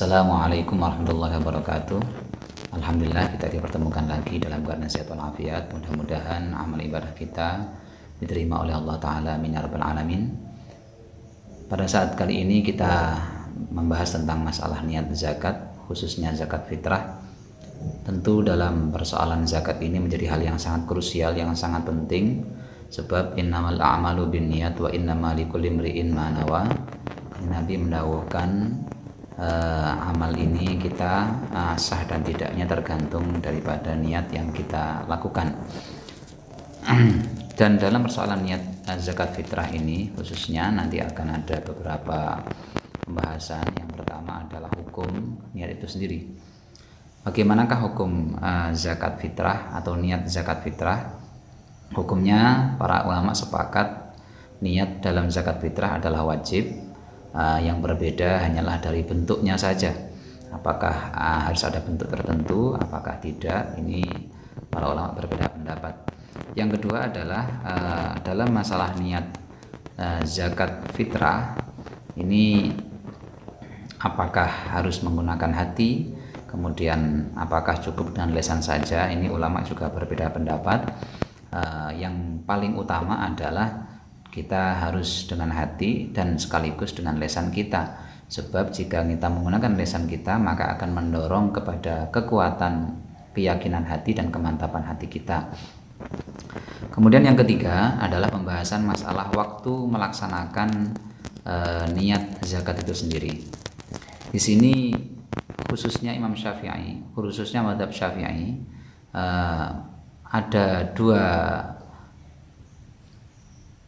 Assalamualaikum warahmatullahi wabarakatuh. Alhamdulillah kita dipertemukan lagi dalam keadaan sehat walafiat. Mudah-mudahan amal ibadah kita diterima oleh Allah Ta'ala amin ya rabbal alamin. Pada saat kali ini kita membahas tentang masalah niat zakat, khususnya zakat fitrah. Tentu dalam persoalan zakat ini menjadi hal yang sangat krusial, yang sangat penting. Sebab innamal a'malu binniyat wa innamal likulli imri'in ma nawa. Nabi mendawuhkan amal ini kita sah dan tidaknya tergantung daripada niat yang kita lakukan. Dan dalam persoalan niat zakat fitrah ini khususnya nanti akan ada beberapa pembahasan. Yang pertama adalah hukum niat itu sendiri. Bagaimanakah hukum zakat fitrah atau niat zakat fitrah? Hukumnya para ulama sepakat niat dalam zakat fitrah adalah wajib. Yang berbeda hanyalah dari bentuknya saja. Apakah harus ada bentuk tertentu, apakah tidak, ini para ulama berbeda pendapat. Yang kedua adalah dalam masalah niat zakat fitrah ini apakah harus menggunakan hati, kemudian apakah cukup dengan lisan saja, ini ulama juga berbeda pendapat. Yang paling utama adalah kita harus dengan hati dan sekaligus dengan lisan kita. Sebab jika kita menggunakan lisan kita, maka akan mendorong kepada kekuatan keyakinan hati dan kemantapan hati kita. Kemudian yang ketiga adalah pembahasan masalah waktu melaksanakan niat zakat itu sendiri. Di sini khususnya Imam Syafi'i, khususnya mazhab Syafi'i, ada dua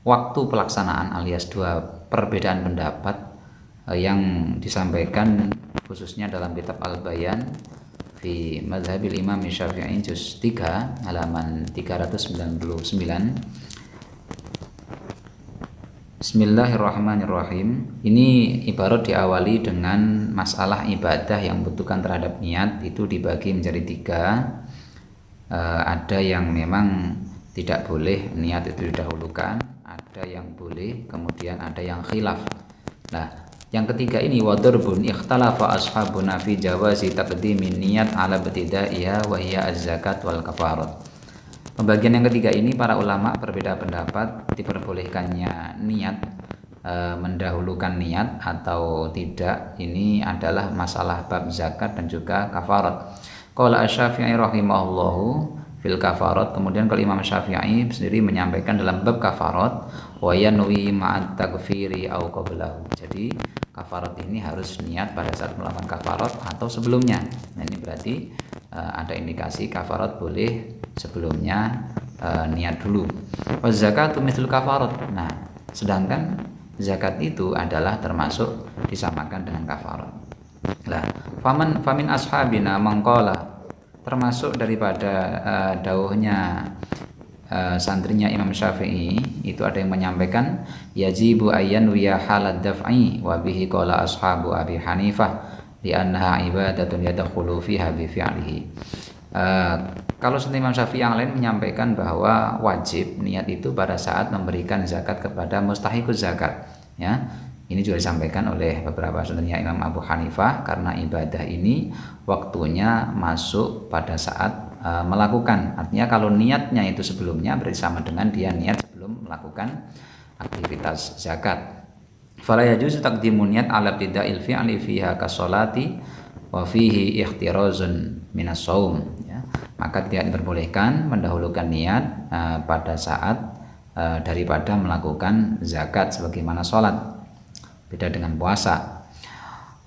waktu pelaksanaan alias dua perbedaan pendapat yang disampaikan khususnya dalam kitab Al-Bayan fi Madhabil Imam Syafi'i juz 3 halaman 399. Bismillahirrahmanirrahim. Ini ibarat diawali dengan masalah ibadah yang membutuhkan terhadap niat itu dibagi menjadi tiga. Ada yang memang tidak boleh niat itu didahulukan, ada yang boleh, kemudian ada yang khilaf. Nah, yang ketiga ini wadarbun ikhtalafa ashabuna fi jawazi taqdimin niyat ala ibtidaiha wa hiya az-zakat wal kafarat. Pembagian yang ketiga ini para ulama berbeda pendapat diperbolehkannya niat mendahulukan niat atau tidak. Ini adalah masalah bab zakat dan juga kafarat. Qala Asy-Syafi'i rahimahullahu fil kafarat. Kemudian kalau Imam Syafi'i sendiri menyampaikan dalam bab kafarat wa yanwi ma'at takfiri au qablahu. Jadi kafarat ini harus niat pada saat melakukan kafarat atau sebelumnya. Nah, ini berarti ada indikasi kafarat boleh sebelumnya niat dulu. Wa zakatu mithl kafarat. Nah, sedangkan zakat itu adalah termasuk disamakan dengan kafarat. Lah, famin ashabina mangqala, termasuk daripada dawuhnya santrinya Imam Syafi'i itu ada yang menyampaikan yajibu ayyan wiya halad daf'i wa bihi qala ashabu Abi Hanifah li annaha ibadatun yadkhulu fiha bi fi'lihi. Kalau santrinya Imam Syafi'i yang lain menyampaikan bahwa wajib niat itu pada saat memberikan zakat kepada mustahiquz zakat, ya. Ini juga disampaikan oleh beberapa santrinya Imam Abu Hanifah karena ibadah ini waktunya masuk pada saat melakukan. Artinya kalau niatnya itu sebelumnya berarti sama dengan dia niat sebelum melakukan aktivitas zakat. Fala yajuzu taqdimun niyat ala ibtida'il fi'li fiha kasolati wa fihi ihtirazun minas shaum, ya. Maka tidak diperbolehkan mendahulukan niat pada saat daripada melakukan zakat sebagaimana salat. Beda dengan puasa.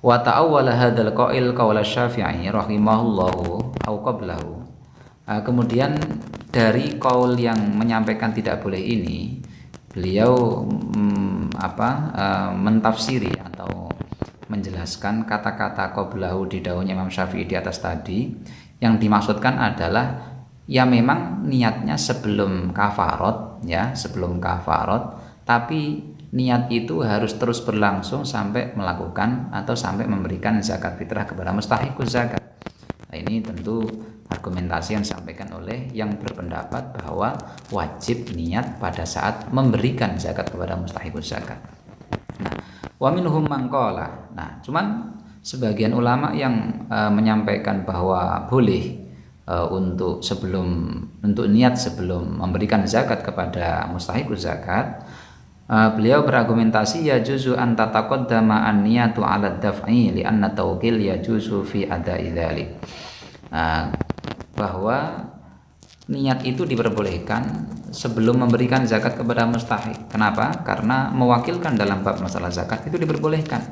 Wa ta'awwala hadzal qail qaul Syafi'i rahimahullahu au qablahu. Kemudian dari qaul yang menyampaikan tidak boleh ini, beliau mentafsiri atau menjelaskan kata-kata qablahu di dawuhnya Imam Syafi'i di atas tadi. Yang dimaksudkan adalah ya memang niatnya sebelum kafarat, ya, sebelum kafarat, tapi niat itu harus terus berlangsung sampai melakukan atau sampai memberikan zakat fitrah kepada mustahiquz zakat. Nah, ini tentu argumentasi yang disampaikan oleh yang berpendapat bahwa wajib niat pada saat memberikan zakat kepada mustahiquz zakat. Nah, wa minhum man qala. Nah, cuman sebagian ulama yang menyampaikan bahwa boleh untuk niat sebelum memberikan zakat kepada mustahiquz zakat, beliau berargumentasi ya juzu an tataqaddama an-niyatu 'ala ad-daf'i li anna tawqil ya juzu fi ada'i dzalik. Bahwa niat itu diperbolehkan sebelum memberikan zakat kepada mustahiq. Kenapa? Karena mewakilkan dalam bab masalah zakat itu diperbolehkan.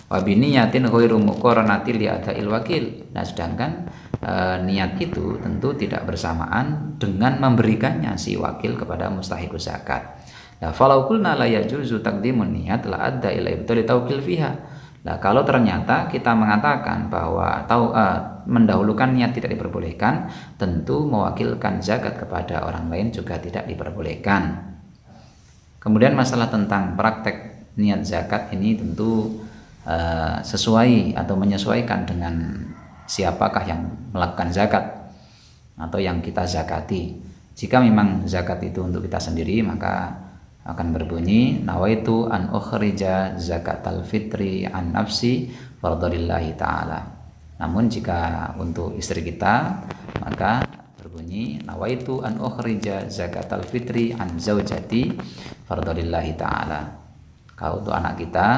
Wa bi niyatin ghairu muqarranati li ada'il wakil. Nah, sedangkan niat itu tentu tidak bersamaan dengan memberikannya si wakil kepada mustahiquz zakat. Nah, falau qulna la yajuzu taqdimun niyat la adda ila ibtali tawqil fiha. Nah, kalau ternyata kita mengatakan bahwa mendahulukan niat tidak diperbolehkan, tentu mewakilkan zakat kepada orang lain juga tidak diperbolehkan. Kemudian masalah tentang praktek niat zakat ini tentu sesuai atau menyesuaikan dengan siapakah yang melakukan zakat atau yang kita zakati. Jika memang zakat itu untuk kita sendiri, maka akan berbunyi nawaitu an ukhrija zakatal fitri an nafsi fardalillahi ta'ala. Namun jika untuk istri kita, maka berbunyi nawaitu an ukhrija zakatal fitri an zaujati fardalillahi ta'ala. Kalau untuk anak kita,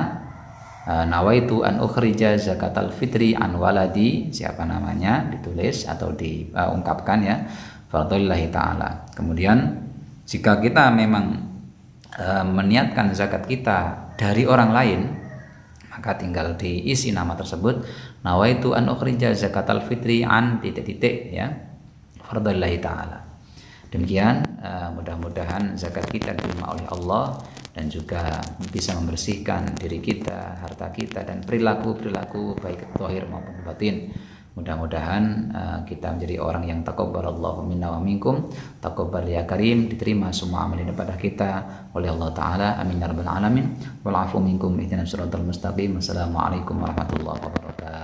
nawaitu an ukhrija zakatal fitri an waladi, siapa namanya ditulis atau diungkapkan ya, fardalillahi ta'ala. Kemudian jika kita memang meniatkan zakat kita dari orang lain, maka tinggal diisi nama tersebut nawaitu an ukhrija zakatal fitri an titik-titik ya, fardalillahi ta'ala. Demikian mudah-mudahan zakat kita diterima oleh Allah dan juga bisa membersihkan diri kita, harta kita dan perilaku-perilaku baik zahir maupun batin. Mudah-mudahan kita menjadi orang yang taqabbalallahu minna wa minkum, taqabbal ya karim, diterima semua amal ibadah kita oleh Allah taala. Amin ya rabbal alamin. Wal afu minkum ihdinas siratal mustaqim. Wassalamualaikum warahmatullahi wabarakatuh.